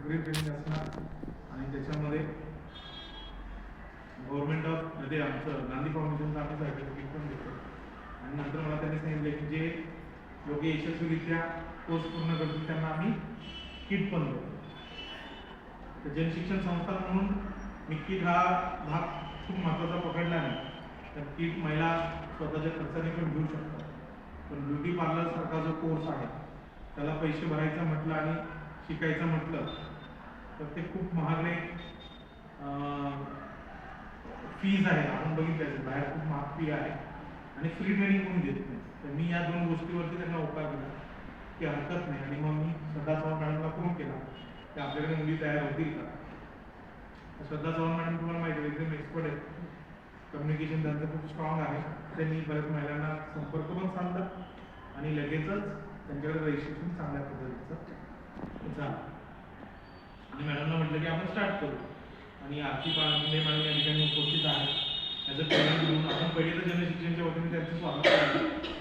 सगळी ट्रेनिंग असणार आणि त्याच्यामध्ये गव्हर्नमेंट ऑफ मध्ये आमचं गांधी फाउंडेशनचं आम्ही सर्टिफिकेट पण देतो. आणि नंतर मला त्यांनी सांगितलं की जे लोक यशस्वीरित्या कोर्स पूर्ण करतील त्यांना आम्ही किट पण देतो. तर जनशिक्षण संस्था म्हणून मी किट हा भाग खूप महत्त्वाचा पकडला नाही. तर किट महिला स्वतःच्या खर्चाने पण घेऊ शकतात. पण ब्युटी पार्लर सारखा जो कोर्स आहे त्याला पैसे भरायचं म्हटलं आणि शिकायचं म्हटलं तर ते खूप महागडे फीज आहे. आपण बघितलं बाहेर खूप महाग फी आहे आणि फ्री ट्रेनिंग कोणी देत नाही. तर मी या दोन गोष्टीवरती त्यांना उपाय केला की हरकत नाही. आणि मग मी श्रद्धा चव्हाण मॅडमला फोन केला की आपल्याकडे मुली तयार होतील का. श्रद्धा चव्हाण मॅडम तुम्हाला माहिती आहे एकदम एक्सपर्ट आहेत, कम्युनिकेशन त्यांचं खूप स्ट्रॉंग आहे. त्यांनी बऱ्याच महिलांना संपर्क पण साधला आणि लगेचच त्यांच्याकडे रजिस्ट्रेशन चांगल्या पद्धतीचं झालं. आणि मॅडमला म्हटलं की आपण स्टार्ट करू. आणि आरती पांडे मॅडम या ठिकाणी उपस्थित आहेत. ॲज अ ट्रेनर म्हणून आपण पहिले तर जनशिक्षणच्या वतीने त्यांचं स्वागत करतो.